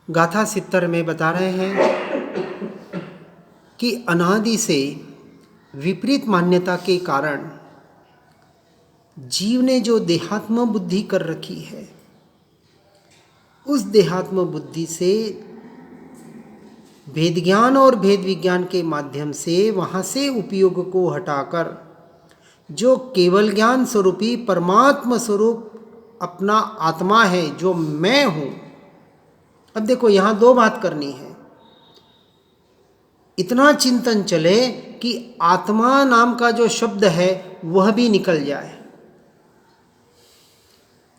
गाथा 70 में बता रहे हैं कि अनादि से विपरीत मान्यता के कारण जीव ने जो देहात्म बुद्धि कर रखी है, उस देहात्म बुद्धि से भेद ज्ञान और भेद विज्ञान के माध्यम से वहाँ से उपयोग को हटाकर जो केवल ज्ञान स्वरूपी परमात्मा स्वरूप अपना आत्मा है, जो मैं हूँ। अब देखो, यहाँ दो बात करनी है। इतना चिंतन चले कि आत्मा नाम का जो शब्द है वह भी निकल जाए।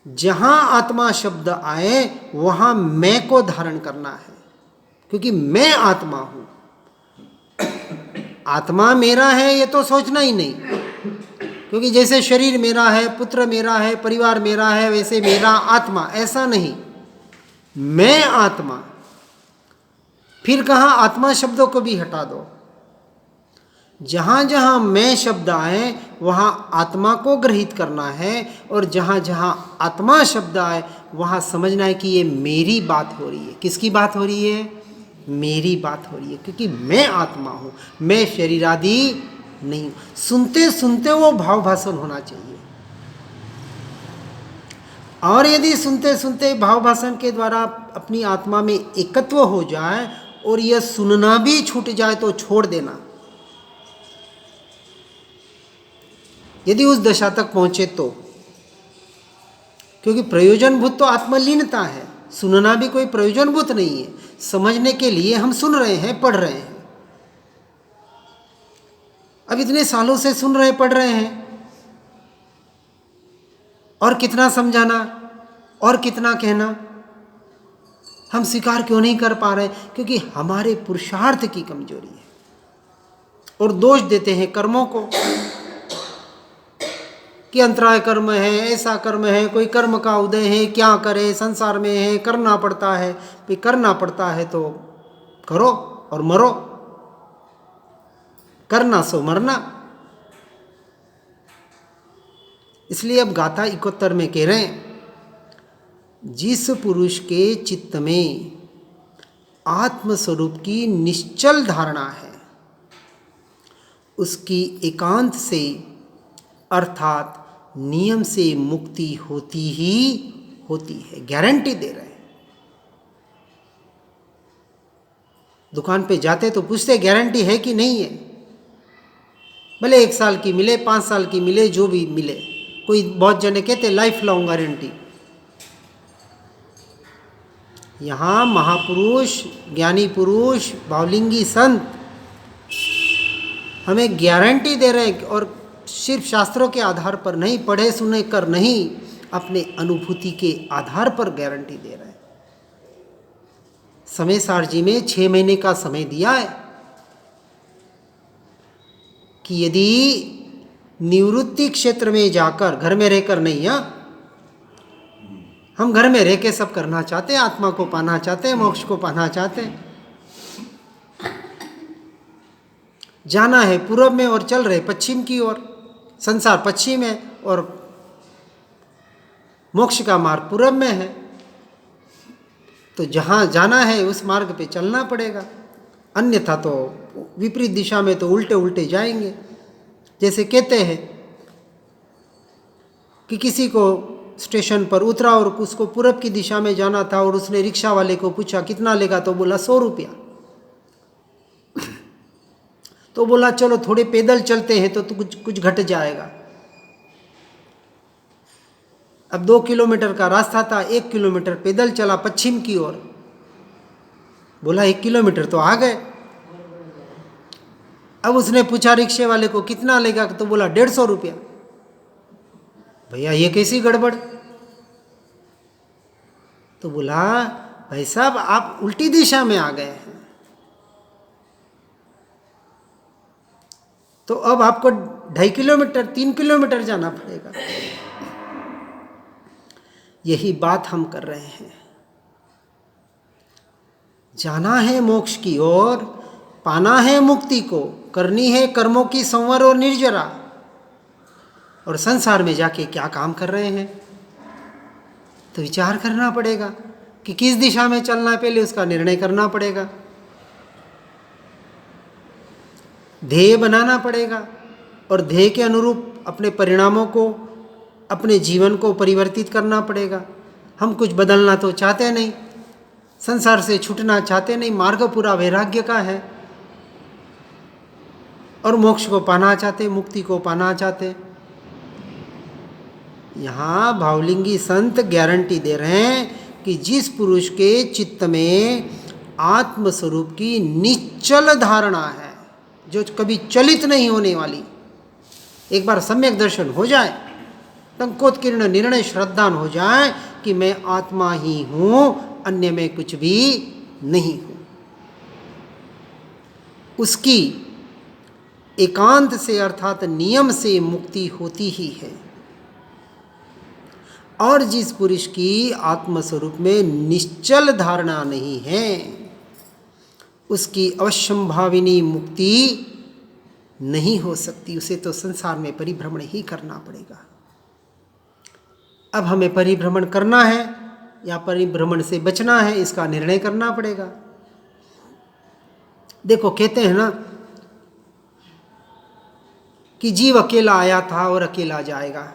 जहाँ आत्मा शब्द आए वहाँ मैं को धारण करना है, क्योंकि मैं आत्मा हूँ। आत्मा मेरा है ये तो सोचना ही नहीं, क्योंकि जैसे शरीर मेरा है, पुत्र मेरा है, परिवार मेरा है, वैसे मेरा आत्मा, ऐसा नहीं। मैं आत्मा। फिर कहा आत्मा शब्दों को भी हटा दो। जहाँ जहाँ मैं शब्द आए वहाँ आत्मा को ग्रहित करना है, और जहाँ जहाँ आत्मा शब्द आए वहाँ समझना है कि ये मेरी बात हो रही है। किसकी बात हो रही है? मेरी बात हो रही है, क्योंकि मैं आत्मा हूँ, मैं शरीर आदि नहीं हूँ। सुनते सुनते वो भाव भाषण होना चाहिए। और यदि सुनते सुनते भाव भाषण के द्वारा अपनी आत्मा में एकत्व हो जाए और यह सुनना भी छूट जाए तो छोड़ देना। यदि उस दशा तक पहुंचे तो, क्योंकि प्रयोजनभूत तो आत्मलीनता है, सुनना भी कोई प्रयोजनभूत नहीं है। समझने के लिए हम सुन रहे हैं, पढ़ रहे हैं। अब इतने सालों से सुन रहे पढ़ रहे हैं, और कितना समझाना और कितना कहना, हम स्वीकार क्यों नहीं कर पा रहे? क्योंकि हमारे पुरुषार्थ की कमजोरी है। और दोष देते हैं कर्मों को कि अंतराय कर्म है, ऐसा कर्म है, कोई कर्म का उदय है, क्या करे, संसार में है, करना पड़ता है। भी करना पड़ता है तो करो और मरो, करना सो मरना। इसलिए अब गाथा 71 में कह रहे हैं, जिस पुरुष के चित्त में आत्मस्वरूप की निश्चल धारणा है, उसकी एकांत से अर्थात नियम से मुक्ति होती ही होती है। गारंटी दे रहे हैं। दुकान पे जाते तो पूछते गारंटी है कि नहीं है। भले 1 साल की मिले, 5 साल की मिले, जो भी मिले। कोई बहुत जने कहते लाइफ लॉन्ग गारंटी। यहाँ महापुरुष, ज्ञानी पुरुष, भावलिंगी संत हमें गारंटी दे रहे हैं, और सिर्फ शास्त्रों के आधार पर नहीं, पढ़े सुने कर नहीं, अपने अनुभूति के आधार पर गारंटी दे रहे हैं। समय सार जी में 6 महीने का समय दिया है कि यदि निवृत्ति क्षेत्र में जाकर, घर में रहकर नहीं, हम घर में रह के सब करना चाहते हैं, आत्मा को पाना चाहते हैं, मोक्ष को पाना चाहते हैं। जाना है पूर्व में और चल रहे पश्चिम की ओर। संसार पश्चिम है और मोक्ष का मार्ग पूर्व में है, तो जहाँ जाना है उस मार्ग पे चलना पड़ेगा। अन्यथा तो विपरीत दिशा में तो उल्टे उल्टे जाएंगे। जैसे कहते हैं कि किसी को स्टेशन पर उतरा और उसको पूरब की दिशा में जाना था, और उसने रिक्शा वाले को पूछा कितना लेगा, तो बोला 100 रुपया। तो बोला चलो थोड़े पैदल चलते हैं तो कुछ घट जाएगा। अब 2 किलोमीटर का रास्ता था, 1 किलोमीटर पैदल चला पश्चिम की ओर। बोला 1 किलोमीटर तो आ गए। अब उसने पूछा रिक्शे वाले को कितना लेगा, तो बोला 150 रुपया। भैया ये कैसी गड़बड़? तो बोला भाई साहब आप उल्टी दिशा में आ गए हैं, तो अब आपको 2.5 किलोमीटर 3 किलोमीटर जाना पड़ेगा। यही बात हम कर रहे हैं। जाना है मोक्ष की ओर, पाना है मुक्ति को, करनी है कर्मों की संवर और निर्जरा, और संसार में जाके क्या काम कर रहे हैं, तो विचार करना पड़ेगा। कि किस दिशा में चलना है, पहले उसका निर्णय करना पड़ेगा, ध्येय बनाना पड़ेगा और ध्येय के अनुरूप अपने परिणामों को, अपने जीवन को परिवर्तित करना पड़ेगा। हम कुछ बदलना तो चाहते नहीं, संसार से छूटना चाहते नहीं, मार्ग पूरा वैराग्य का है और मोक्ष को पाना चाहते, मुक्ति को पाना चाहते। यहाँ भावलिंगी संत गारंटी दे रहे हैं कि जिस पुरुष के चित्त में आत्मस्वरूप की निश्चल धारणा है, जो कभी चलित नहीं होने वाली, एक बार सम्यक दर्शन हो जाए, टंकोत्कीर्ण निर्णय श्रद्धान हो जाए कि मैं आत्मा ही हूँ, अन्य में कुछ भी नहीं हूँ, उसकी एकांत से अर्थात नियम से मुक्ति होती ही है। और जिस पुरुष की आत्मस्वरूप में निश्चल धारणा नहीं है, उसकी अवश्यंभाविनी मुक्ति नहीं हो सकती, उसे तो संसार में परिभ्रमण ही करना पड़ेगा। अब हमें परिभ्रमण करना है या परिभ्रमण से बचना है, इसका निर्णय करना पड़ेगा। देखो, कहते हैं ना कि जीव अकेला आया था और अकेला जाएगा।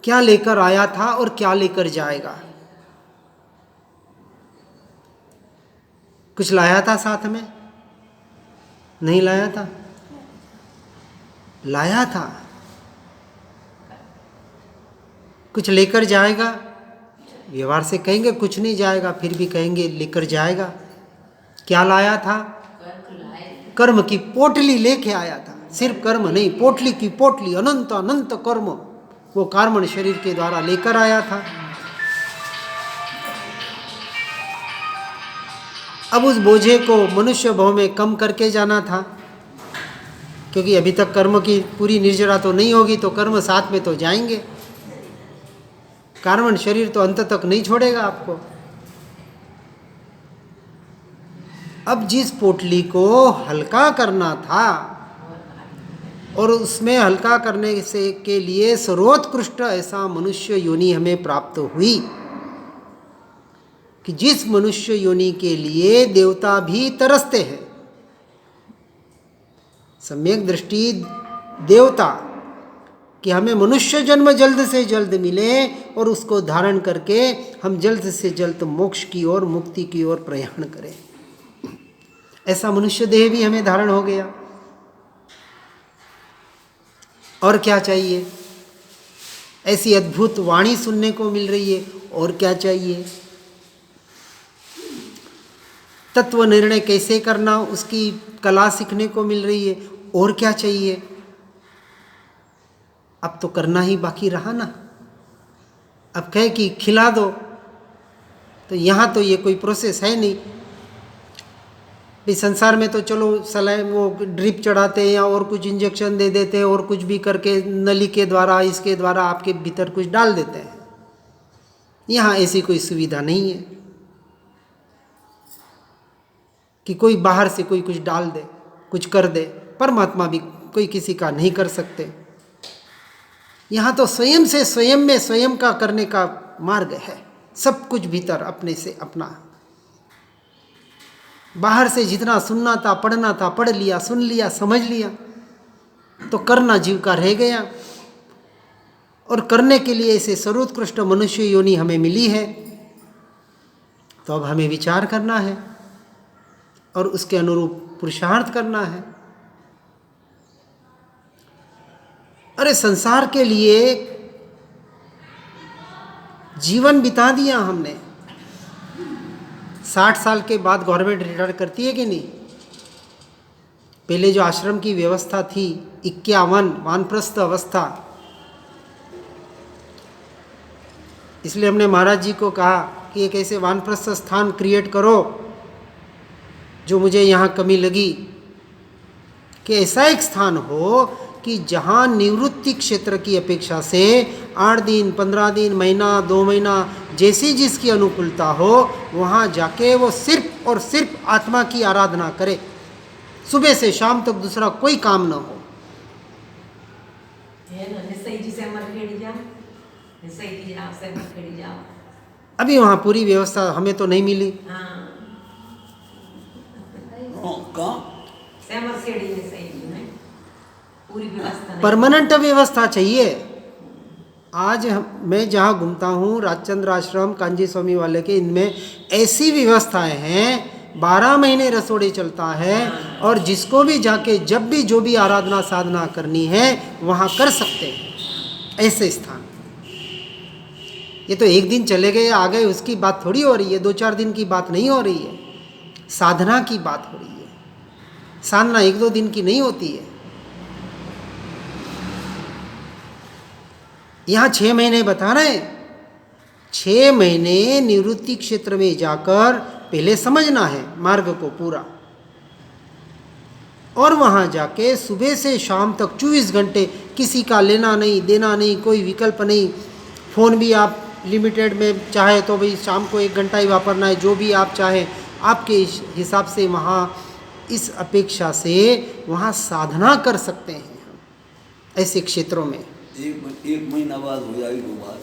क्या लेकर आया था और क्या लेकर जाएगा? कुछ लाया था साथ में? नहीं लाया था? लाया था। कुछ लेकर जाएगा? व्यवहार से कहेंगे कुछ नहीं जाएगा, फिर भी कहेंगे लेकर जाएगा। क्या लाया था? कर्म की पोटली लेके आया था। सिर्फ कर्म नहीं, पोटली की पोटली, अनंत अनंत कर्म, वो कार्मण शरीर के द्वारा लेकर आया था। अब उस बोझे को मनुष्य भाव में कम करके जाना था, क्योंकि अभी तक कर्म की पूरी निर्जरा तो नहीं होगी, तो कर्म साथ में तो जाएंगे। कार्मण शरीर तो अंत तक नहीं छोड़ेगा आपको। अब जिस पोटली को हल्का करना था और उसमें हल्का करने से के लिए सर्वोत्कृष्ट ऐसा मनुष्य योनि हमें प्राप्त हुई कि जिस मनुष्य योनि के लिए देवता भी तरसते हैं। सम्यक दृष्टि देवता कि हमें मनुष्य जन्म जल्द से जल्द मिले और उसको धारण करके हम जल्द से जल्द मोक्ष की ओर, मुक्ति की ओर प्रयाण करें। ऐसा मनुष्य देह भी हमें धारण हो गया। और क्या चाहिए? ऐसी अद्भुत वाणी सुनने को मिल रही है, और क्या चाहिए? तत्व निर्णय कैसे करना, उसकी कला सीखने को मिल रही है, और क्या चाहिए? अब तो करना ही बाकी रहा ना। अब कहे कि खिला दो, तो यहाँ तो ये कोई प्रोसेस है नहीं। भाई संसार में तो चलो सलाइन, वो ड्रिप चढ़ाते हैं या और कुछ इंजेक्शन दे देते हैं और कुछ भी करके नली के द्वारा, इसके द्वारा आपके भीतर कुछ डाल देते हैं। यहाँ ऐसी कोई सुविधा नहीं है कि कोई बाहर से कोई कुछ डाल दे, कुछ कर दे। परमात्मा भी कोई किसी का नहीं कर सकते। यहाँ तो स्वयं से स्वयं में स्वयं का करने का मार्ग है। सब कुछ भीतर अपने से अपना। बाहर से जितना सुनना था, पढ़ना था, पढ़ लिया, सुन लिया, समझ लिया, तो करना जीव का रह गया। और करने के लिए ऐसे सर्वोत्कृष्ट मनुष्य योनि हमें मिली है, तो अब हमें विचार करना है और उसके अनुरूप पुरुषार्थ करना है। अरे संसार के लिए जीवन बिता दिया हमने। 60 साल के बाद गवर्नमेंट रिटायर करती है कि नहीं? पहले जो आश्रम की व्यवस्था थी 51 वानप्रस्थ अवस्था, इसलिए हमने महाराज जी को कहा कि एक ऐसे वानप्रस्थ स्थान क्रिएट करो जो मुझे यहाँ कमी लगी, कि ऐसा एक स्थान हो कि जहाँ निवृत्ति क्षेत्र की अपेक्षा से 8 दिन, 15 दिन, महीना, 2 महीना, जैसी जिसकी अनुकूलता हो, वहाँ जाके वो सिर्फ और सिर्फ आत्मा की आराधना करे। सुबह से शाम तक दूसरा कोई काम न हो। सही जाओ, सहमत खड़ी जाओ। अभी वहाँ पूरी व्यवस्था हमें तो नहीं मिली। हाँ, कहाँ सहमत सीढ़ी में सही में पूरी व्यवस्था नहीं। परमानेंट व्यवस्था चाहिए। आज मैं जहाँ घूमता हूँ, राजचंद्र आश्रम, कांजी स्वामी वाले के, इनमें ऐसी व्यवस्थाएं हैं, 12 महीने रसोड़े चलता है, और जिसको भी जाके जब भी जो भी आराधना साधना करनी है वहाँ कर सकते हैं। ऐसे स्थान, ये तो एक दिन चले गए आ गए उसकी बात थोड़ी हो रही है, 2-4 दिन की बात नहीं हो रही है, साधना की बात हो रही है। साधना 1-2 दिन की नहीं होती है। यहाँ 6 महीने बता रहे हैं, 6 महीने निवृत्ति क्षेत्र में जाकर पहले समझना है मार्ग को पूरा, और वहाँ जाके सुबह से शाम तक 24 घंटे किसी का लेना नहीं देना नहीं, कोई विकल्प नहीं। फ़ोन भी आप लिमिटेड में चाहे तो भाई शाम को 1 घंटा ही वापरना है, जो भी आप चाहें आपके हिसाब से वहाँ, इस अपेक्षा से वहाँ साधना कर सकते हैं हम ऐसे क्षेत्रों में। एक महीना बाद हो जाएगी वो बात।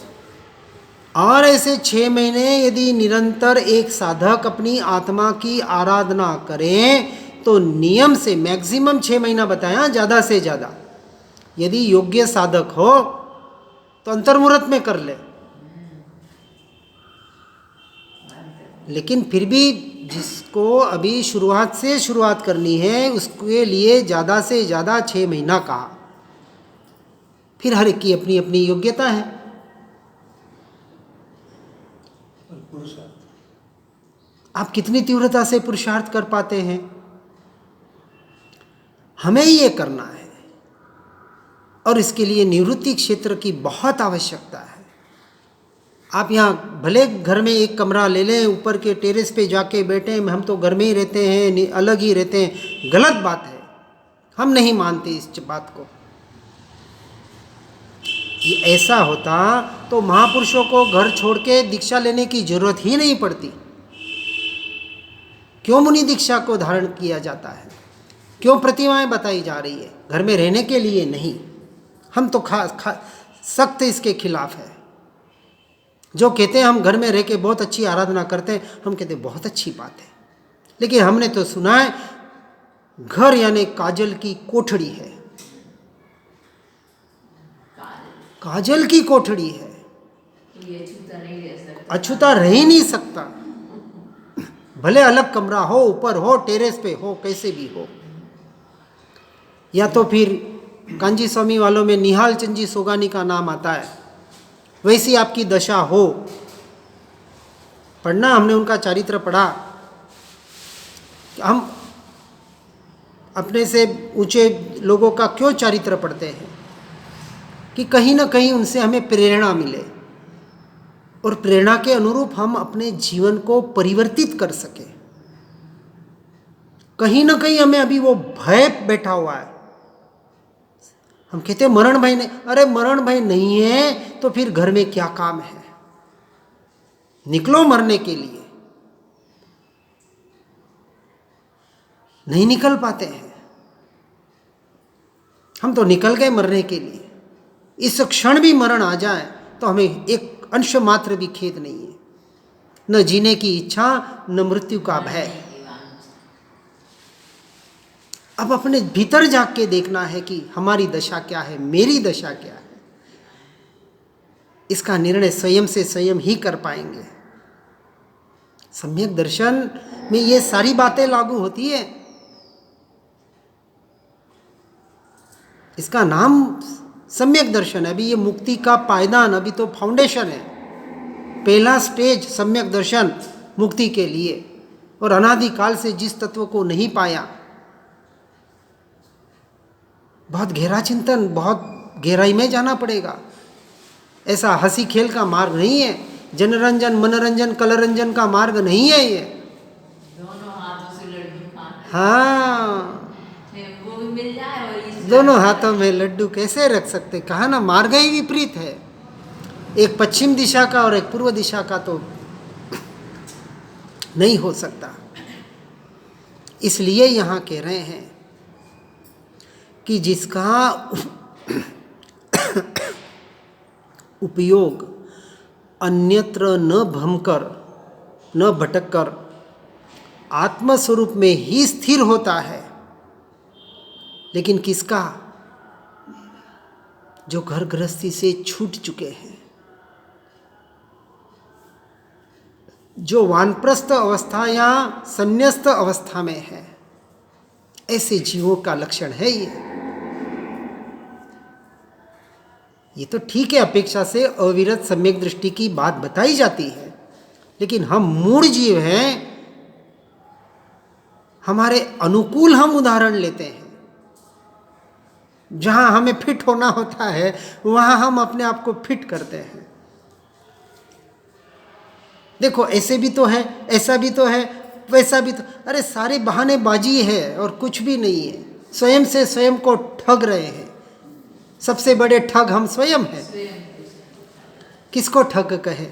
और ऐसे 6 महीने यदि निरंतर एक साधक अपनी आत्मा की आराधना करें तो नियम से मैक्सिमम 6 महीना बताया, ज़्यादा से ज़्यादा। यदि योग्य साधक हो तो अंतर्मुहूर्त में कर ले, लेकिन फिर भी जिसको अभी शुरुआत से शुरुआत करनी है उसके लिए ज़्यादा से ज़्यादा 6 महीना कहा। फिर हर एक की अपनी अपनी योग्यता है। आप कितनी तीव्रता से पुरुषार्थ कर पाते हैं, हमें ये करना है, और इसके लिए निवृत्ति क्षेत्र की बहुत आवश्यकता है। आप यहाँ भले घर में एक कमरा ले लें, ऊपर के टेरेस पे जाके बैठे, हम तो घर में ही रहते हैं, अलग ही रहते हैं, गलत बात है, हम नहीं मानते इस बात को। ये ऐसा होता तो महापुरुषों को घर छोड़ के दीक्षा लेने की जरूरत ही नहीं पड़ती। क्यों मुनि दीक्षा को धारण किया जाता है, क्यों प्रतिमाएं बताई जा रही है? घर में रहने के लिए नहीं। हम तो सख्त इसके खिलाफ है। जो कहते हैं हम घर में रह के बहुत अच्छी आराधना करते हैं, हम कहते हैं बहुत अच्छी बात है, लेकिन हमने तो सुना है घर यानी काजल की कोठड़ी है, काजल की कोठड़ी है, अछूता रह ही नहीं सकता। भले अलग कमरा हो, ऊपर हो, टेरेस पे हो, कैसे भी हो। या तो फिर कांजी स्वामी वालों में निहाल चंद जी सोगानी का नाम आता है, वैसी आपकी दशा हो। पढ़ना, हमने उनका चरित्र पढ़ा। हम अपने से ऊंचे लोगों का क्यों चरित्र पढ़ते हैं? कि कहीं ना कहीं उनसे हमें प्रेरणा मिले, और प्रेरणा के अनुरूप हम अपने जीवन को परिवर्तित कर सके। कहीं ना कहीं हमें अभी वो भय बैठा हुआ है। हम कहते हैं मरण भय नहीं, अरे मरण भय नहीं है तो फिर घर में क्या काम है? निकलो मरने के लिए, नहीं निकल पाते हैं। हम तो निकल गए मरने के लिए। इस क्षण भी मरण आ जाए तो हमें एक अंश मात्र भी खेद नहीं है, न जीने की इच्छा, न मृत्यु का भय। अब अपने भीतर जाग के देखना है कि हमारी दशा क्या है, मेरी दशा क्या है। इसका निर्णय स्वयं से स्वयं ही कर पाएंगे। सम्यक दर्शन में ये सारी बातें लागू होती है। इसका नाम सम्यक दर्शन है। अभी ये मुक्ति का पायदान, अभी तो फाउंडेशन है, पहला स्टेज सम्यक दर्शन मुक्ति के लिए। और अनादिकाल से जिस तत्व को नहीं पाया, बहुत गहरा चिंतन, बहुत गहराई में जाना पड़ेगा। ऐसा हंसी खेल का मार्ग नहीं है, जनरंजन मनोरंजन कलरंजन का मार्ग नहीं है ये। दोनों हाथों से लड्डू खाना, हाँ, वो भी मिल जाए और इस दोनों हाथों में लड्डू कैसे रख सकते? कहा ना, मार्ग ही विपरीत है। एक पश्चिम दिशा का और एक पूर्व दिशा का तो नहीं हो सकता। इसलिए यहाँ कह रहे हैं कि जिसका उपयोग अन्यत्र न भ्रमकर, न भटककर आत्मस्वरूप में ही स्थिर होता है। लेकिन किसका? जो घर गृहस्थी से छूट चुके हैं, जो वानप्रस्थ अवस्था या संन्यस्त अवस्था में है, ऐसे जीवों का लक्षण है ये तो ठीक है, अपेक्षा से अविरत सम्यक दृष्टि की बात बताई जाती है, लेकिन हम मूढ़ जीव हैं, हमारे अनुकूल हम उदाहरण लेते हैं। जहां हमें फिट होना होता है वहां हम अपने आप को फिट करते हैं। देखो ऐसे भी तो है, ऐसा भी तो है, वैसा भी तो, अरे सारे बहानेबाजी है और कुछ भी नहीं है। स्वयं से स्वयं को ठग रहे हैं। सबसे बड़े ठग हम स्वयं हैं। किसको ठग कहे?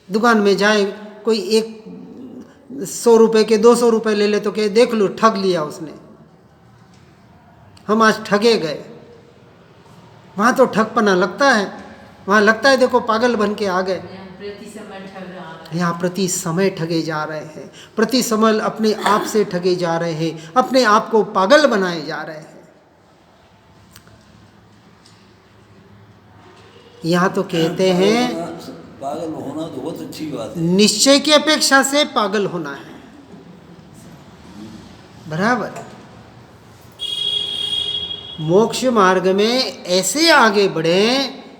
दुकान में जाए कोई एक 100 रुपए के 200 रुपए ले ले तो कहे देख लो ठग लिया उसने, हम आज ठगे गए। वहां तो ठगपना लगता है, वहां लगता है देखो पागल बन के आ गए। यहाँ प्रति समय ठगे जा रहे हैं, प्रति समय अपने आप से ठगे जा रहे हैं, अपने आप को पागल बनाए जा रहे हैं। यहाँ तो कहते हैं पागल होना तो बहुत अच्छी बात है। निश्चय की अपेक्षा से पागल होना है, बराबर। मोक्ष मार्ग में ऐसे आगे बढ़े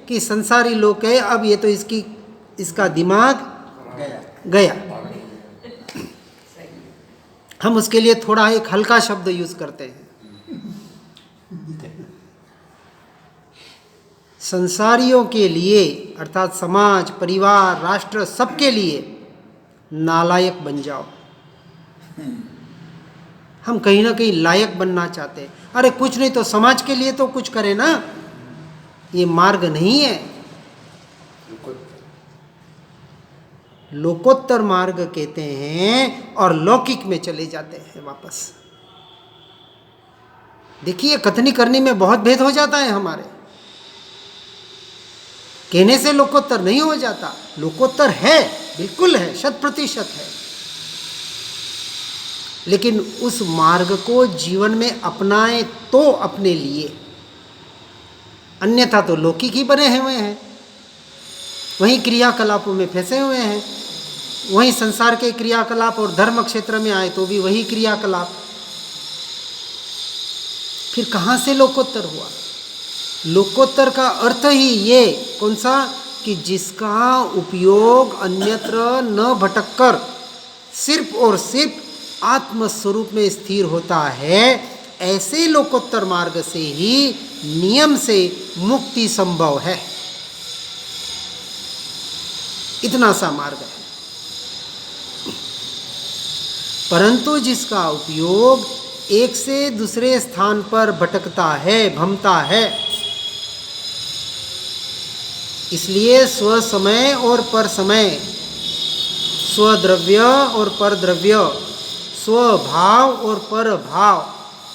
कि संसारी लोग कहे अब ये तो इसका दिमाग गया। हम उसके लिए थोड़ा एक हल्का शब्द यूज करते हैं। संसारियों के लिए अर्थात समाज, परिवार, राष्ट्र, सबके लिए नालायक बन जाओ। हम कहीं ना कहीं लायक बनना चाहते हैं। अरे कुछ नहीं तो समाज के लिए तो कुछ करें ना। ये मार्ग नहीं है। लोकोत्तर मार्ग कहते हैं और लौकिक में चले जाते हैं वापस। देखिए कथनी करने में बहुत भेद हो जाता है हमारे। कहने से लोकोत्तर नहीं हो जाता। लोकोत्तर है, बिल्कुल है, 100% है, लेकिन उस मार्ग को जीवन में अपनाएं तो अपने लिए, अन्यथा तो लौकिक ही बने हुए हैं, वहीं क्रियाकलापों में फंसे हुए हैं, वहीं संसार के क्रियाकलाप और धर्म क्षेत्र में आए तो भी वही क्रियाकलाप। फिर कहाँ से लोकोत्तर हुआ? लोकोत्तर का अर्थ ही ये कौन सा कि जिसका उपयोग अन्यत्र न भटककर सिर्फ और सिर्फ आत्मस्वरूप में स्थिर होता है, ऐसे लोकोत्तर मार्ग से ही नियम से मुक्ति संभव है। इतना सा मार्ग है। परंतु जिसका उपयोग एक से दूसरे स्थान पर भटकता है, भ्रमता है, इसलिए स्व समय और पर समय, स्वद्रव्य और परद्रव्य, स्वभाव और परभाव,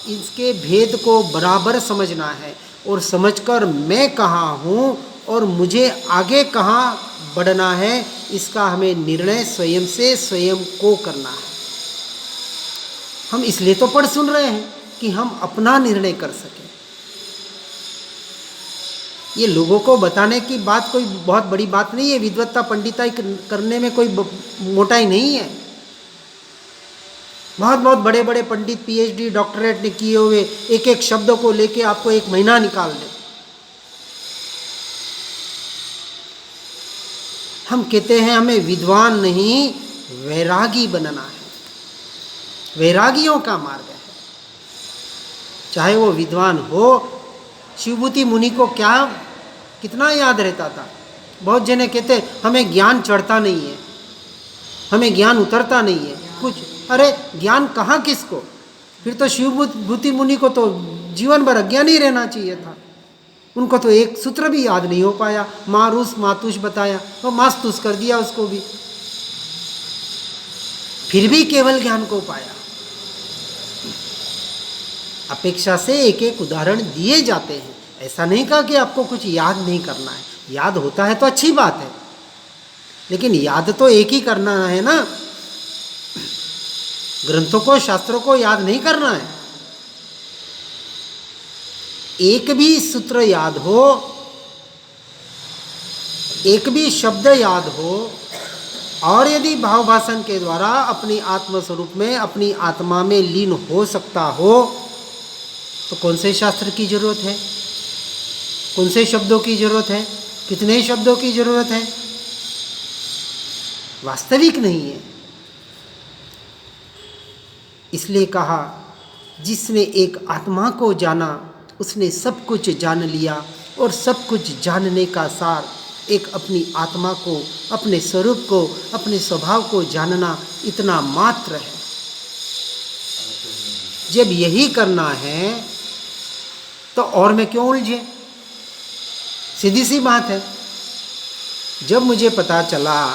इसके भेद को बराबर समझना है और समझकर मैं कहाँ हूँ और मुझे आगे कहाँ बढ़ना है, इसका हमें निर्णय स्वयं से स्वयं को करना है। हम इसलिए तो पढ़ सुन रहे हैं कि हम अपना निर्णय कर सकें। ये लोगों को बताने की बात कोई बहुत बड़ी बात नहीं है। विद्वत्ता पंडिताई करने में कोई मोटाई नहीं है। बहुत बहुत बड़े बड़े पंडित पीएचडी डॉक्टरेट ने किए हुए एक एक शब्द को लेके आपको 1 महीना निकाल दे। हम कहते हैं हमें विद्वान नहीं वैरागी बनना है। वैरागियों का मार्ग है। चाहे वो विद्वान हो। शिवभूति मुनि को क्या कितना याद रहता था। बहुत जने कहते हमें ज्ञान चढ़ता नहीं है, हमें ज्ञान उतरता नहीं है कुछ। अरे ज्ञान कहाँ किसको? फिर तो शिवभूति मुनि को तो जीवन भर अज्ञान ही रहना चाहिए था। उनको तो एक सूत्र भी याद नहीं हो पाया। मारूस मातुष बताया और मास्तुष कर दिया उसको भी, फिर भी केवल ज्ञान को पाया। अपेक्षा से एक एक उदाहरण दिए जाते हैं ऐसा नहीं कहा कि आपको कुछ याद नहीं करना है, याद होता है तो अच्छी बात है, लेकिन याद तो एक ही करना है ना, ग्रंथों को शास्त्रों को याद नहीं करना है। एक भी सूत्र याद हो, एक भी शब्द याद हो, और यदि भाव भाषण के द्वारा अपनी आत्म स्वरूप में, अपनी आत्मा में लीन हो सकता हो, तो कौन से शास्त्र की जरूरत है, कौन से शब्दों की जरूरत है, कितने शब्दों की जरूरत है? वास्तविक नहीं है। इसलिए कहा, जिसने एक आत्मा को जाना उसने सब कुछ जान लिया, और सब कुछ जानने का सार एक अपनी आत्मा को, अपने स्वरूप को, अपने स्वभाव को जानना इतना मात्र है। जब यही करना है तो और मैं क्यों उलझे? सीधी सी बात है। जब मुझे पता चला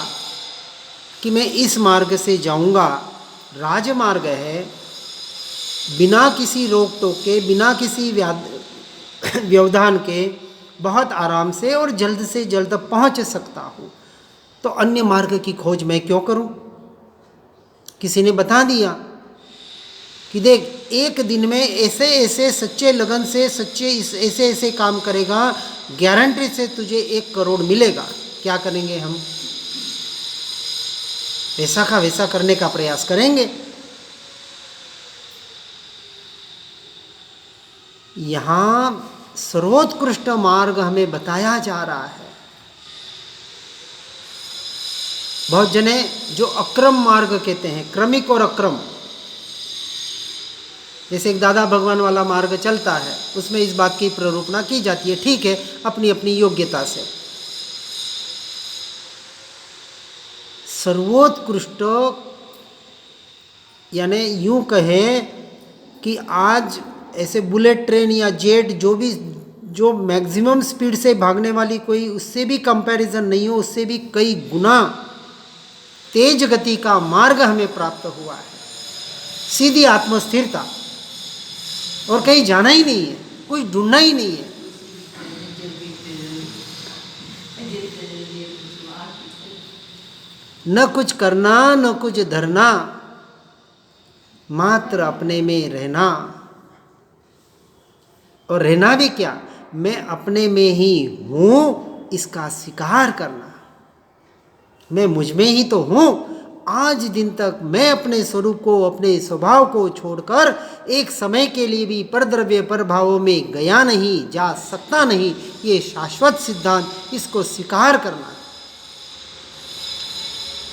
कि मैं इस मार्ग से जाऊंगा, राजमार्ग है, बिना किसी रोक टोक के, बिना किसी व्यवधान के बहुत आराम से और जल्द से जल्द पहुंच सकता हूँ, तो अन्य मार्ग की खोज मैं क्यों करूँ? किसी ने बता दिया कि देख, एक दिन में ऐसे ऐसे सच्चे लगन से, सच्चे ऐसे ऐसे काम करेगा, गारंटी से तुझे 1 करोड़ मिलेगा। क्या करेंगे हम? वैसा का वैसा करने का प्रयास करेंगे। यहाँ सर्वोत्कृष्ट मार्ग हमें बताया जा रहा है। बहुत जने जो अक्रम मार्ग कहते हैं, क्रमिक और अक्रम, जैसे एक दादा भगवान वाला मार्ग चलता है, उसमें इस बात की प्ररूपणा की जाती है, ठीक है, अपनी अपनी योग्यता से। सर्वोत्कृष्ट यानी यूं कहे कि आज ऐसे बुलेट ट्रेन या जेट जो मैक्सिमम स्पीड से भागने वाली, कोई उससे भी कंपैरिजन नहीं हो, उससे भी कई गुना तेज गति का मार्ग हमें प्राप्त हुआ है। सीधी आत्मस्थिरता, और कहीं जाना ही नहीं है, कुछ ढूंढना ही नहीं है। न कुछ करना, न कुछ धरना, मात्र अपने में रहना। और रहना भी क्या, मैं अपने में ही हूँ, इसका स्वीकार करना। मैं मुझ में ही तो हूँ। आज दिन तक मैं अपने स्वरूप को, अपने स्वभाव को छोड़कर एक समय के लिए भी परद्रव्य परभावों में गया नहीं, जा सकता नहीं। ये शाश्वत सिद्धांत, इसको स्वीकार करना,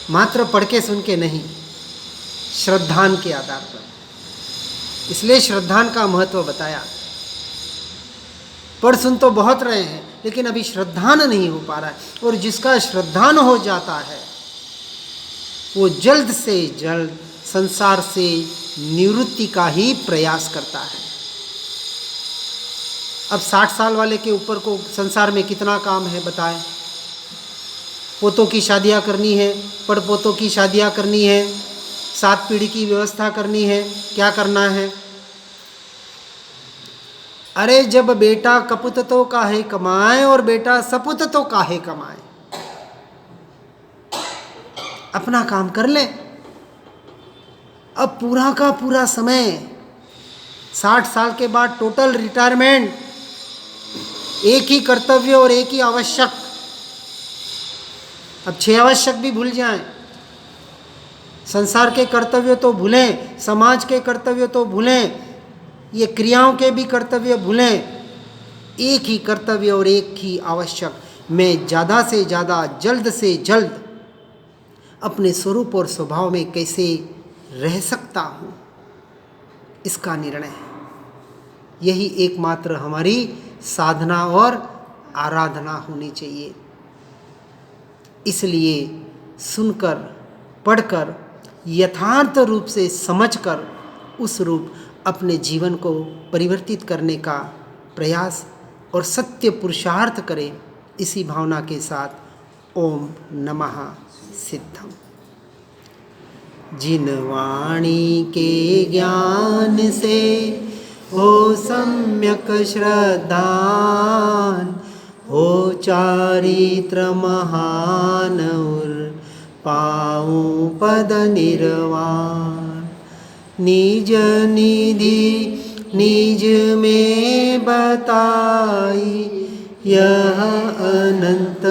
मात्र पढ़ के सुन के नहीं, श्रद्धान के आधार पर। इसलिए श्रद्धान का महत्व बताया। पढ़ सुन तो बहुत रहे हैं, लेकिन अभी श्रद्धान नहीं हो पा रहा है। और जिसका श्रद्धान हो जाता है, वो जल्द से जल्द संसार से निवृत्ति का ही प्रयास करता है। अब 60 साल वाले के ऊपर को संसार में कितना काम है बताएं? पोतों की शादियां करनी है, पड़पोतों की शादियां करनी है, 7 पीढ़ी की व्यवस्था करनी है, क्या करना है? अरे जब बेटा कपुत तो काहे कमाए और बेटा सपुत तो काहे कमाए। अपना काम कर ले। अब पूरा का पूरा समय, 60 साल के बाद टोटल रिटायरमेंट, एक ही कर्तव्य और एक ही आवश्यक। अब 6 आवश्यक भी भूल जाएं। संसार के कर्तव्य तो भूलें, समाज के कर्तव्य तो भूलें, ये क्रियाओं के भी कर्तव्य भूलें। एक ही कर्तव्य और एक ही आवश्यक। मैं ज़्यादा से ज़्यादा, जल्द से जल्द अपने स्वरूप और स्वभाव में कैसे रह सकता हूँ, इसका निर्णय है। यही एकमात्र हमारी साधना और आराधना होनी चाहिए। इसलिए सुनकर, पढ़कर, यथार्थ रूप से समझकर उस रूप अपने जीवन को परिवर्तित करने का प्रयास और सत्य पुरुषार्थ करें। इसी भावना के साथ ओम नमः सिद्धम। जिन वाणी के ज्ञान से हो सम्यक श्रद्धान, हो चारित्र महान और पाऊं पद निर्वाण। निज निधि निज में बताई, यह अनंत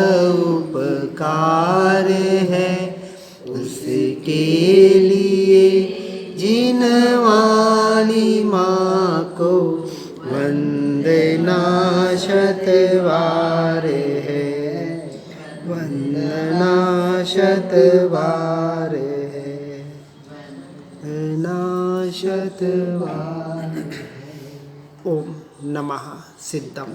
उपकार है उसके लिए जिन वाली माँ को वंदना शतबार है, वंदना शतबार है, वंदना शतबार। ओम नमः सिद्धम।